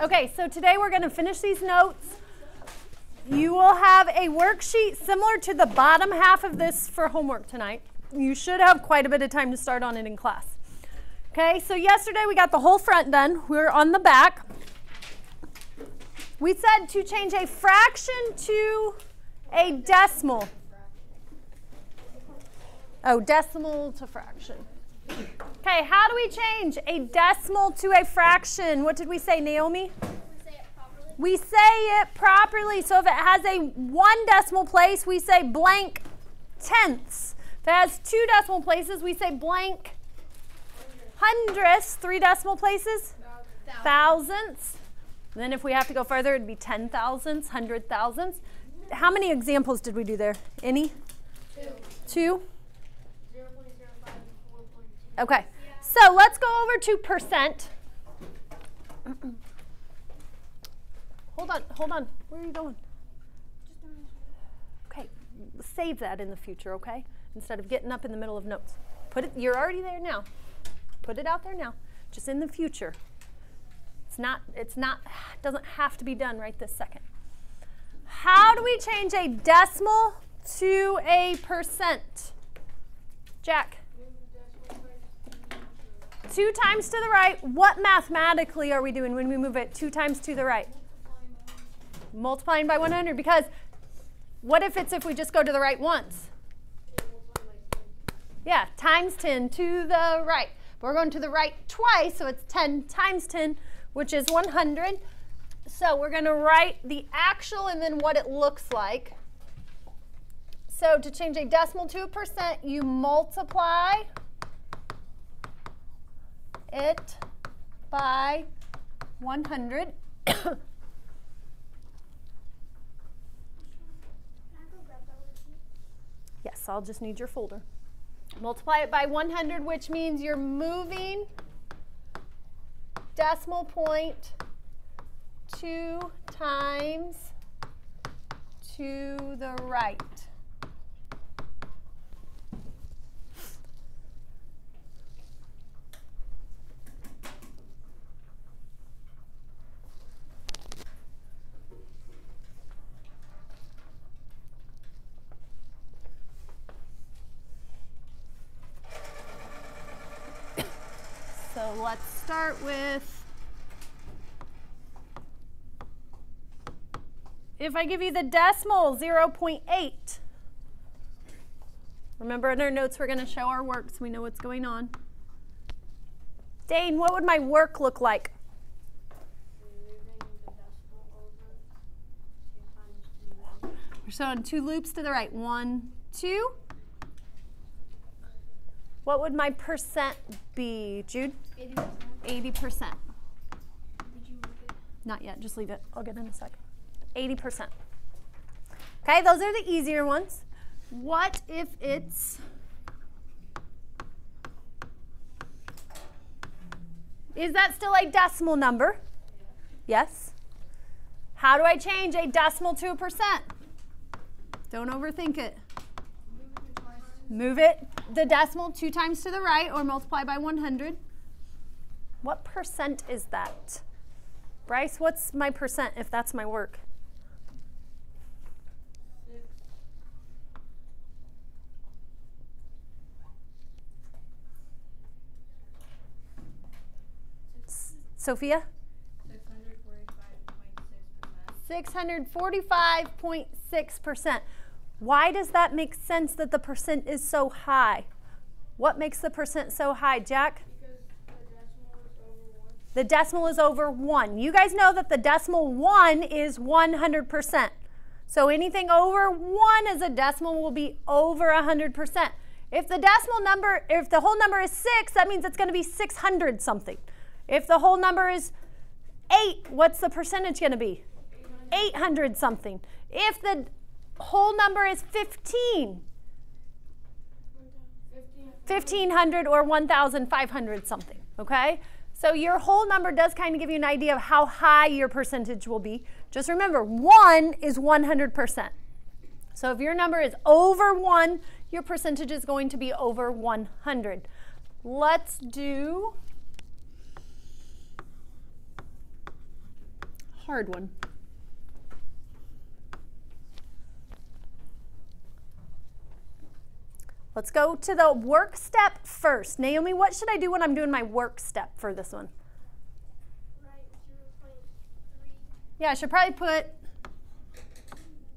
Okay, so today we're going to finish these notes. You will have a worksheet similar to the bottom half of this for homework tonight. You should have quite a bit of time to start on it in class. Okay, so yesterday we got the whole front done. We're on the back. We said to change a fraction to a decimal. Oh, decimal to fraction. Okay, how do we change a decimal to a fraction? What did we say, Naomi? We say it properly. So if it has a 1 decimal place, we say blank tenths. If it has 2 decimal places, we say blank hundredths. 3 decimal places? Thousandths. And then if we have to go further, it'd be 10 thousandths, 100 thousandths. How many examples did we do there? Any? 2? Okay, so let's go over to percent. Hold on. Where are you going? Okay, save that in the future, okay? Instead of getting up in the middle of notes. You're already there now. Put it out there now. Just in the future. Doesn't have to be done right this second. How do we change a decimal to a percent? Jack? 2 times to the right. What mathematically are we doing when we move it 2 times to the right? Multiplying by 100. Because what if we just go to the right once? Yeah, times 10 to the right. But we're going to the right twice, so it's 10 times 10, which is 100. So we're going to write the actual and then what it looks like. So to change a decimal to a percent, you multiply it by 100. Yes, I'll just need your folder. Multiply it by 100, which means you're moving decimal point 2 times to the right. So let's start with, if I give you the decimal, 0.8. Remember in our notes we're going to show our work so we know what's going on. Dane, what would my work look like? We're showing 2 loops to the right. 1, 2. What would my percent be, Jude? 80%. 80%. Did you move it? Not yet. Just leave it. I'll get it in a second. 80%. Okay, those are the easier ones. What if it's... Is that still a decimal number? Yes. How do I change a decimal to a percent? Don't overthink it. Move it, the decimal 2 times to the right, or multiply by 100. What percent is that? Bryce, what's my percent if that's my work? 6. Sophia? 645.6%. 645.6%. Why does that make sense that the percent is so high? What makes the percent so high, Jack? Because the decimal is over 1. You guys know that the decimal 1 is 100%. So anything over 1 as a decimal will be over 100%. If the decimal number, if the whole number is 6, that means it's going to be 600 something. If the whole number is 8, what's the percentage going to be? 800 something. If the whole number is 15. 1,500 or 1,500 something, okay? So your whole number does kind of give you an idea of how high your percentage will be. Just remember, 1 is 100%. So if your number is over 1, your percentage is going to be over 100. Let's do hard one. Let's go to the work step first. Naomi, what should I do when I'm doing my work step for this one? Right, 0.3. Yeah, I should probably put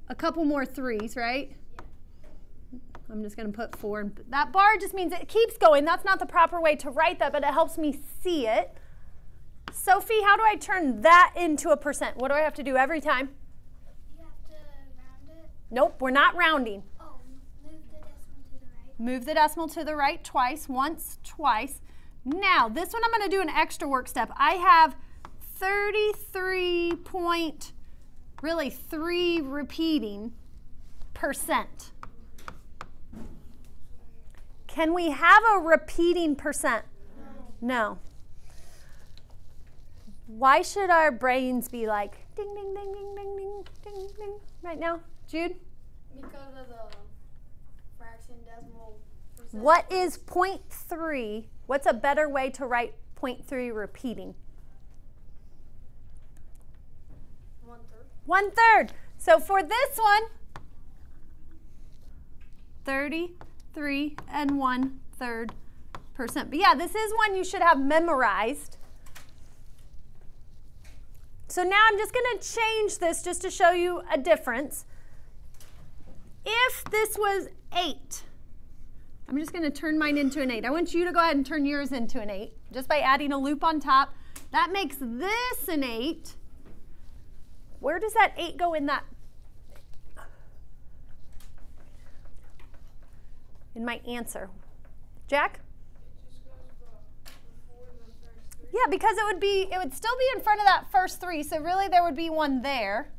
a couple more 3s, right? Yeah. I'm just going to put 4. And that bar just means it keeps going. That's not the proper way to write that, but it helps me see it. Sophie, how do I turn that into a percent? What do I have to do every time? You have to round it. Nope, we're not rounding. Oh, move the decimal to the right. Move the decimal to the right twice, once, twice. Now, this one I'm going to do an extra work step. I have 33 repeating percent. Can we have a repeating percent? No. Why should our brains be like ding, ding, ding, ding, ding, ding, ding, ding right now? Jude? Because of the fraction decimal percent. What is 0.3? What's a better way to write 0.3 repeating? 1/3. 1/3. So for this one, 33 1/3%. But yeah, this is one you should have memorized. So now I'm just going to change this just to show you a difference. If this was 8, I'm just going to turn mine into an 8. I want you to go ahead and turn yours into an 8 just by adding a loop on top. That makes this an 8. Where does that 8 go in that? In my answer. Jack? Yeah, because it would still be in front of that first 3, so really there would be one there.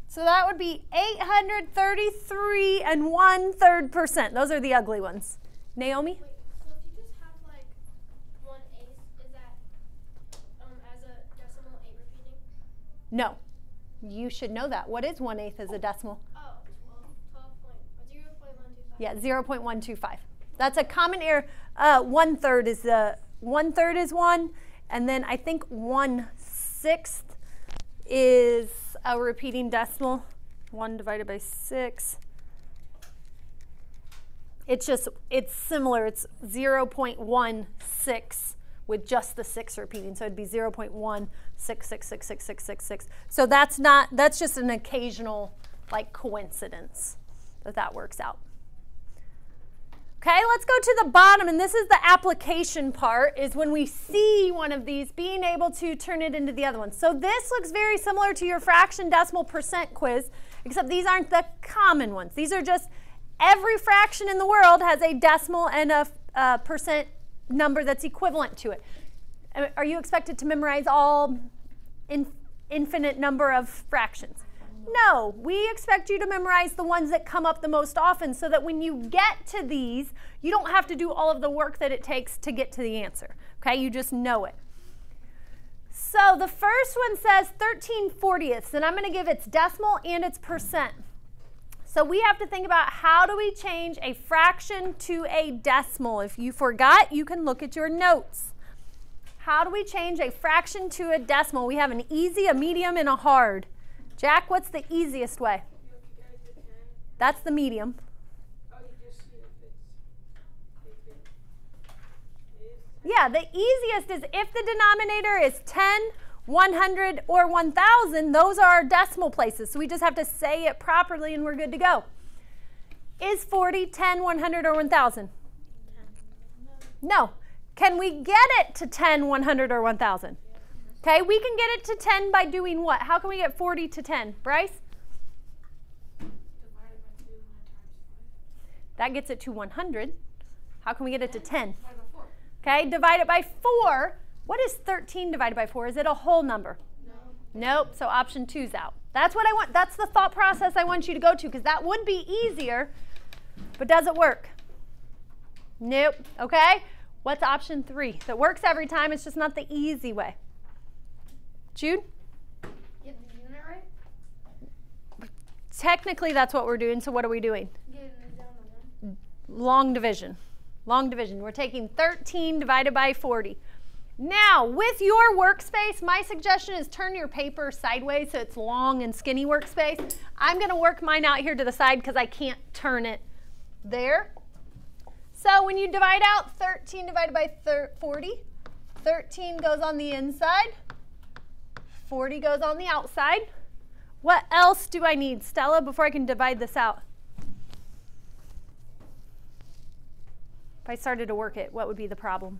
So that would be 833 1/3%. Those are the ugly ones. Naomi? Wait, so if you just have like 1/8, is that as a decimal 8 repeating? No. You should know that. What is 1/8 as a decimal? Oh, 0.125. Yeah, 0.125. That's a common error. 1/3 is the 1/3 is 1, and then I think 1/6 is a repeating decimal. 1 divided by 6. It's similar. It's 0.16 with just the 6 repeating. So it'd be 0.166666666. So that's just an occasional like coincidence that works out. Okay, let's go to the bottom, and this is the application part, is when we see one of these, being able to turn it into the other one. So this looks very similar to your fraction, decimal, percent quiz, except these aren't the common ones. These are just every fraction in the world has a decimal and a percent number that's equivalent to it. Are you expected to memorize all infinite number of fractions? No, we expect you to memorize the ones that come up the most often so that when you get to these, you don't have to do all of the work that it takes to get to the answer. Okay, you just know it. So the first one says 13/40ths, and I'm going to give its decimal and its percent. So we have to think about how do we change a fraction to a decimal. If you forgot, you can look at your notes. How do we change a fraction to a decimal? We have an easy, a medium, and a hard. Jack, what's the easiest way? That's the medium. Yeah, the easiest is if the denominator is 10, 100, or 1,000, those are our decimal places. So we just have to say it properly and we're good to go. Is 40, 10, 100, or 1,000? No. Can we get it to 10, 100, or 1,000? Okay, we can get it to 10 by doing what? How can we get 40 to 10? Bryce? That gets it to 100. How can we get it to 10? Okay, divide it by 4. What is 13 divided by 4? Is it a whole number? No. Nope, so option 2 is out. That's what I want. That's the thought process I want you to go to, because that would be easier, but does it work? Nope, okay? What's option 3? That works every time, it's just not the easy way. Jude? Get the unit right? Technically, that's what we're doing, so what are we doing? Getting it down to 1. Long division. Long division. We're taking 13 divided by 40. Now, with your workspace, my suggestion is turn your paper sideways so it's long and skinny workspace. I'm going to work mine out here to the side because I can't turn it there. So when you divide out 13 divided by 40, 13 goes on the inside, 40 goes on the outside. What else do I need, Stella, before I can divide this out? If I started to work it, what would be the problem?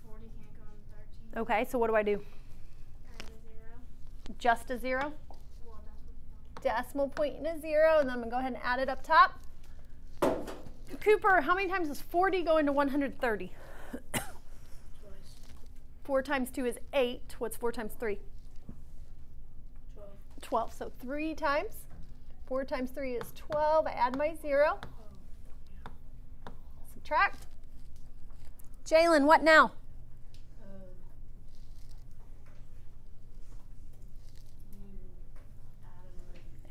40 can't go on 13. Okay, so what do I do? Add a 0. Just a 0? Well, Decimal point and a 0, and then I'm going to go ahead and add it up top. Cooper, how many times does 40 go into 130? Twice. 4 times 2 is 8. What's 4 times 3? 12. 12. So 3 times. 4 times 3 is 12. I add my 0. Subtract. Jalen, what now?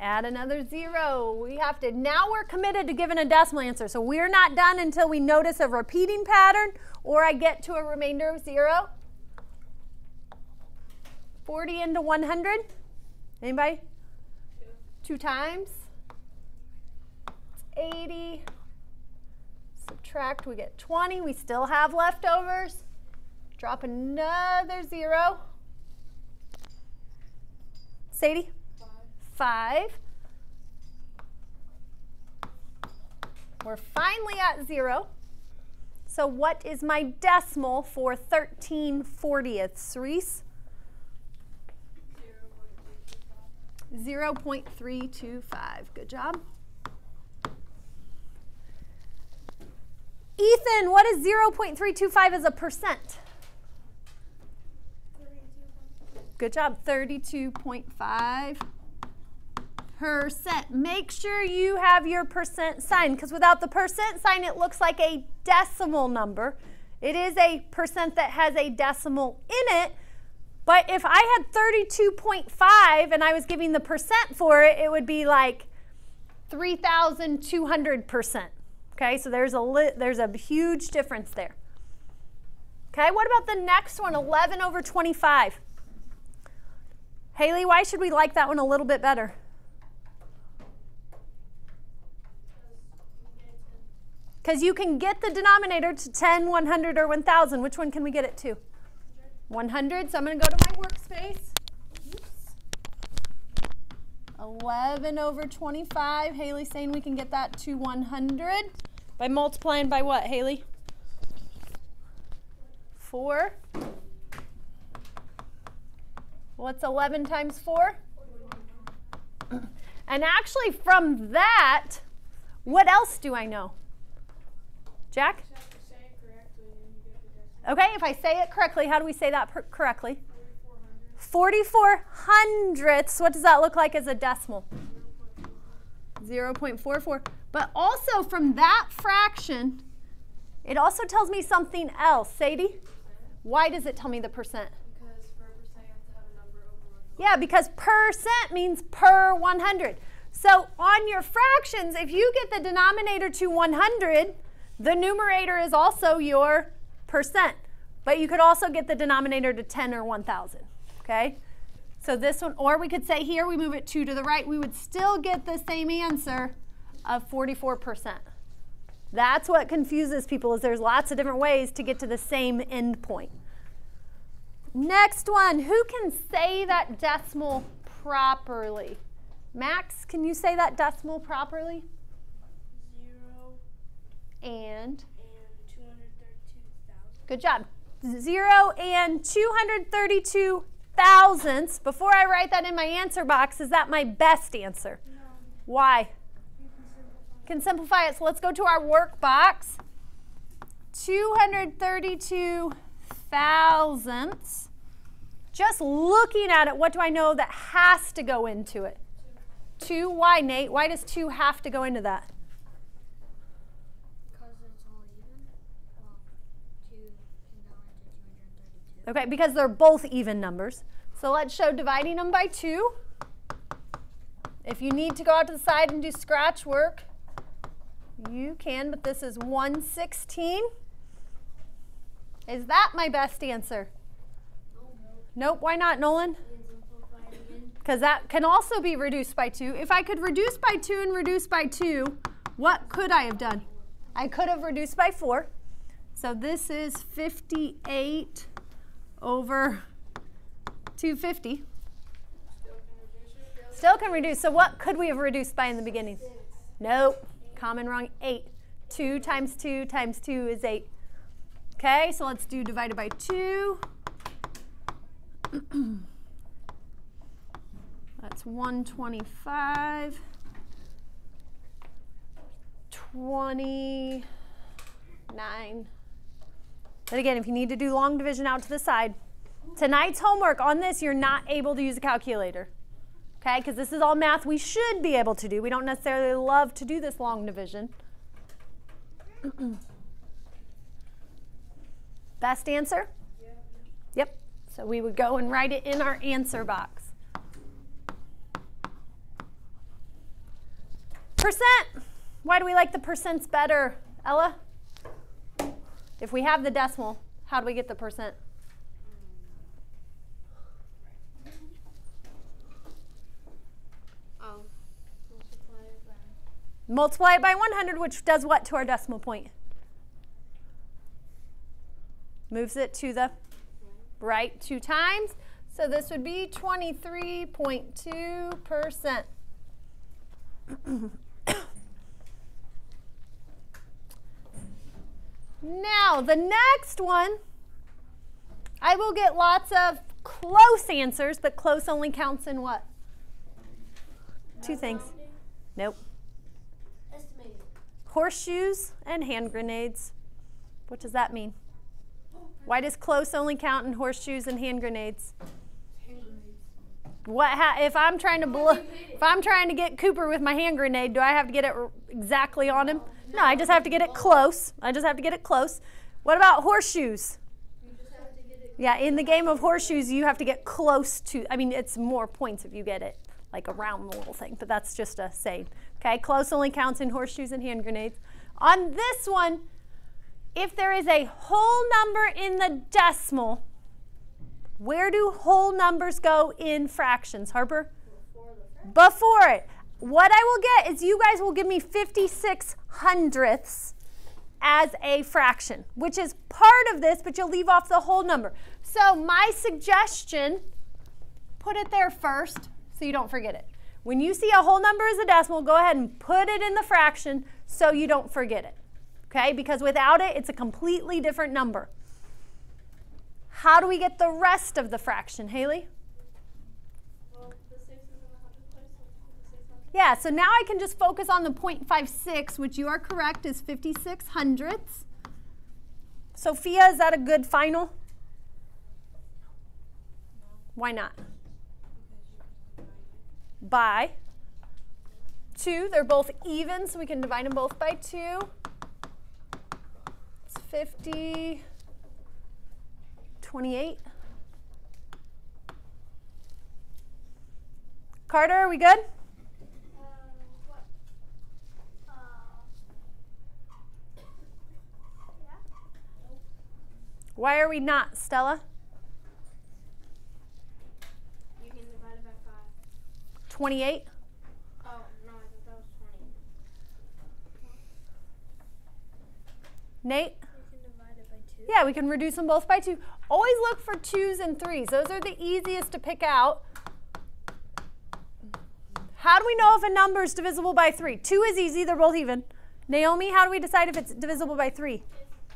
Add another 0. We have to, now we're committed to giving a decimal answer. So we're not done until we notice a repeating pattern or I get to a remainder of 0. 40 into 100. Anybody? 2 times. It's 80. Subtract, we get 20. We still have leftovers. Drop another 0. Sadie? 5. We're finally at 0. So what is my decimal for 13/40ths, Reese? 0.325. Good job. Ethan, what is 0.325 as a percent? 32. Good job, 32.5%. Make sure you have your percent sign, because without the percent sign, it looks like a decimal number. It is a percent that has a decimal in it, but if I had 32.5 and I was giving the percent for it, it would be like 3,200%. Okay, so there's a huge difference there. Okay, what about the next one, 11/25? Haley, why should we like that one a little bit better? Because you can get the denominator to 10, 100, or 1,000. Which one can we get it to? 100. So I'm going to go to my workspace. Oops. 11/25. Haley's saying we can get that to 100 by multiplying by what, Haley? 4. What's 11 times 4? And actually from that, what else do I know? Jack? Okay, if I say it correctly, how do we say that correctly? 4400ths. What does that look like as a decimal? 0.44. But also from that fraction, it also tells me something else. Sadie? Why does it tell me the percent? Because for a percent, you have to have a number over 100. Yeah, because percent means per 100. So on your fractions, if you get the denominator to 100, the numerator is also your percent. But you could also get the denominator to 10 or 1,000. Okay? So this one, or we could say here, we move it 2 to the right, we would still get the same answer of 44%. That's what confuses people, is there's lots of different ways to get to the same end point. Next one, who can say that decimal properly? Max, can you say that decimal properly? 0 and 232,000. Good job. 0 and 232 thousandths. Before I write that in my answer box, is that my best answer? No. Why? Can simplify it. So let's go to our work box. 232 thousandths. Just looking at it, what do I know that has to go into it? 2. Why, Nate? Why does 2 have to go into that? Because it's all even. Well, 2 can go into 232. Okay, because they're both even numbers. So let's show dividing them by 2. If you need to go out to the side and do scratch work, you can, but this is 1/16. Is that my best answer? Nope, why not, Nolan? Because that can also be reduced by 2. If I could reduce by 2 and reduce by 2, what could I have done? I could have reduced by 4. So this is 58 over 250. Still can reduce. So what could we have reduced by in the beginning? 6. Nope. Common wrong. 8. 2 times 2 times 2 is 8. Okay, so let's do divided by 2. That's 125. 29. And again, if you need to do long division out to the side, tonight's homework on this, you're not able to use a calculator. Okay, because this is all math we should be able to do. We don't necessarily love to do this long division. Best answer? Yep. So we would go and write it in our answer box. Percent. Why do we like the percents better, Ella? If we have the decimal, how do we get the percent? Multiply it by 100, which does what to our decimal point? Moves it to the right 2 times. So this would be 23.2%. Now, the next one, I will get lots of close answers, but close only counts in what? 2 things. Nope. Estimated. Horseshoes and hand grenades. What does that mean? Why does close only count in horseshoes and hand grenades? If I'm trying to get Cooper with my hand grenade, do I have to get it exactly on him? No, I just have to get it close. What about horseshoes? Yeah, in the game of horseshoes, you have to get close to, I mean, it's more points if you get it like around the little thing, but that's just a saying. Okay, close only counts in horseshoes and hand grenades. On this one, if there is a whole number in the decimal, where do whole numbers go in fractions, Harper? Before it. What I will get is you guys will give me 56 hundredths as a fraction, which is part of this, but you'll leave off the whole number. So my suggestion, put it there first so you don't forget it. When you see a whole number as a decimal, go ahead and put it in the fraction so you don't forget it. Okay? Because without it, it's a completely different number. How do we get the rest of the fraction, Haley? Well, the 6 is in the 100 place, so 56 hundredths. Yeah, so now I can just focus on the 0.56, which you are correct is 56 hundredths. Sophia, is that a good final? Why not? By 2. They're both even, so we can divide them both by 2. It's 50. 28. Carter, are we good? What? Yeah. Why are we not, Stella? You can divide it by 5. 28. Oh, no, I thought that was 20. Nate? You can divide it by 2. Yeah, we can reduce them both by 2. Always look for 2s and 3s. Those are the easiest to pick out. How do we know if a number is divisible by 3? 2 is easy. They're both even. Naomi, how do we decide if it's divisible by 3? If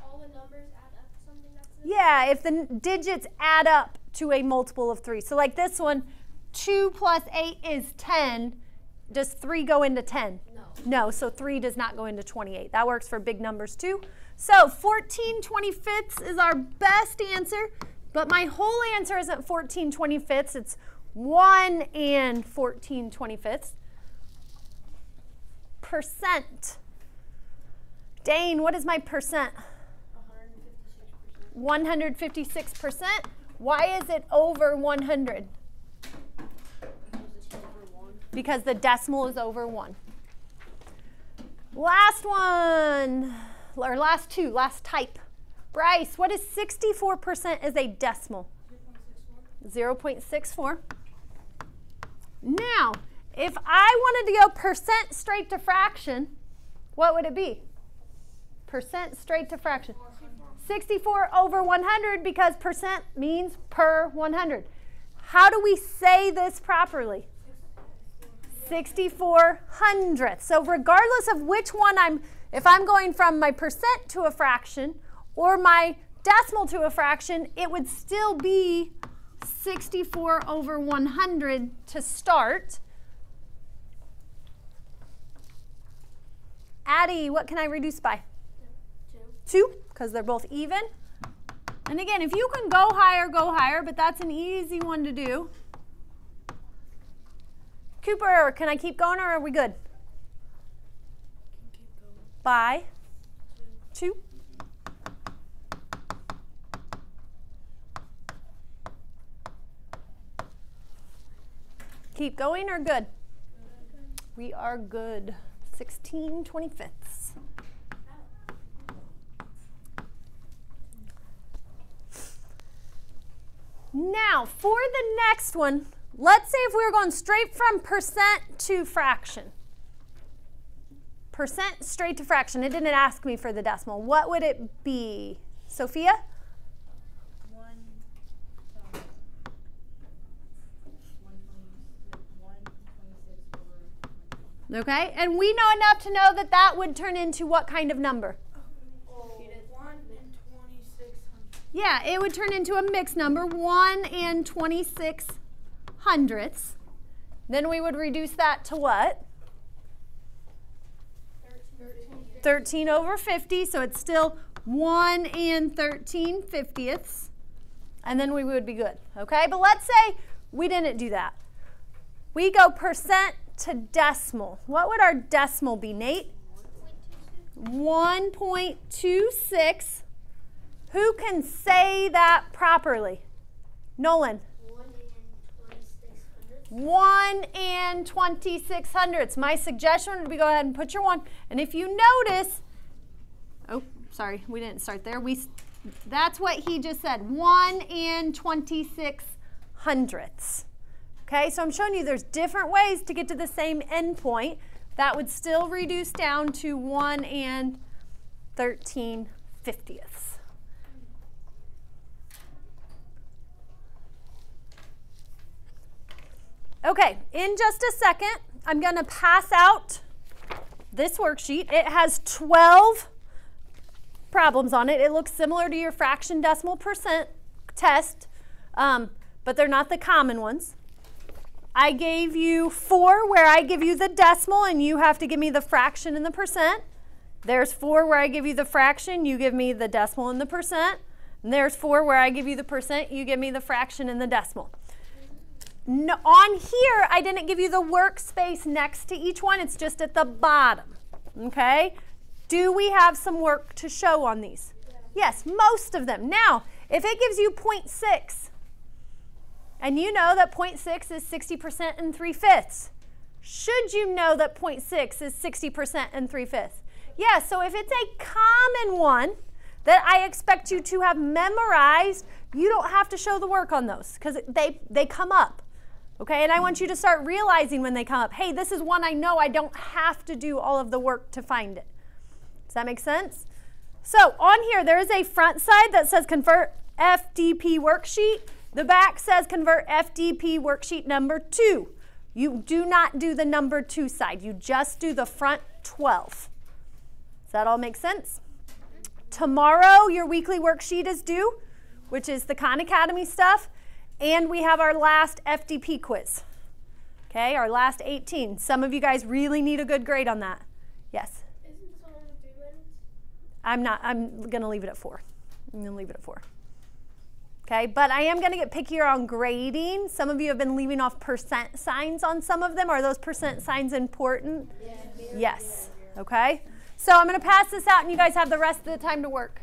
all the numbers add up to something that's Yeah, if the digits add up to a multiple of 3. So like this one, 2 plus 8 is 10. Does 3 go into 10? No, so 3 does not go into 28. That works for big numbers too. So 14/25 is our best answer, but my whole answer isn't 14/25. It's 1 and 14/25. Percent. Dane, what is my percent? 156%. Why is it over 100? Because the decimal is over 1. Last one, or last two, last type. Bryce, what is 64% as a decimal? 0.64. Now, if I wanted to go percent straight to fraction, what would it be? Percent straight to fraction. 64 over 100 because percent means per 100. How do we say this properly? 64 hundredths. So regardless of which one if I'm going from my percent to a fraction or my decimal to a fraction, it would still be 64 over 100 to start. Addie, what can I reduce by? 2, because they're both even. And again, if you can go higher, but that's an easy one to do. Cooper, can I keep going or are we good? Keep going. By 2. Keep going or good? We are good. 16/25. Now, for the next one, let's say if we were going straight from percent to fraction. Percent straight to fraction. It didn't ask me for the decimal. What would it be? Sophia? Okay, and we know enough to know that that would turn into what kind of number? 1 and 26 hundredths. Yeah, it would turn into a mixed number, 1 and 26 hundredths. Then we would reduce that to what? 13 over 50, so it's still 1 and 13 fiftieths. And then we would be good, okay? But let's say we didn't do that. We go percent to decimal. What would our decimal be, Nate? 1.26. Who can say that properly? Nolan. 1 and 26 hundredths. My suggestion would be go ahead and put your 1. And if you notice, oh, sorry, we didn't start there. That's what he just said, 1 and 26 hundredths. Okay, so I'm showing you there's different ways to get to the same endpoint. That would still reduce down to 1 and 13 fiftieths. Okay, in just a second, I'm going to pass out this worksheet. It has 12 problems on it. It looks similar to your fraction decimal percent test, but they're not the common ones. I gave you 4 where I give you the decimal and you have to give me the fraction and the percent. There's 4 where I give you the fraction, you give me the decimal and the percent. And there's 4 where I give you the percent, you give me the fraction and the decimal. No, on here, I didn't give you the workspace next to each one. It's just at the bottom, okay? Do we have some work to show on these? Yes, most of them. Now, if it gives you 0.6, and you know that 0.6 is 60% and 3/5, should you know that 0.6 is 60% and 3/5? Yeah, so if it's a common one that I expect you to have memorized, you don't have to show the work on those because they come up. Okay, and I want you to start realizing when they come up, hey, this is one I know I don't have to do all of the work to find it. Does that make sense? So on here, there is a front side that says convert FDP worksheet. The back says convert FDP worksheet number 2. You do not do the number 2 side. You just do the front 12. Does that all make sense? Tomorrow, your weekly worksheet is due, which is the Khan Academy stuff. And we have our last FDP quiz. Okay, our last 18. Some of you guys really need a good grade on that. Yes? Isn't this only 3 minutes? I'm going to leave it at 4. I'm going to leave it at 4. Okay, but I am going to get pickier on grading. Some of you have been leaving off percent signs on some of them. Are those percent signs important? Yes. Okay, so I'm going to pass this out and you guys have the rest of the time to work.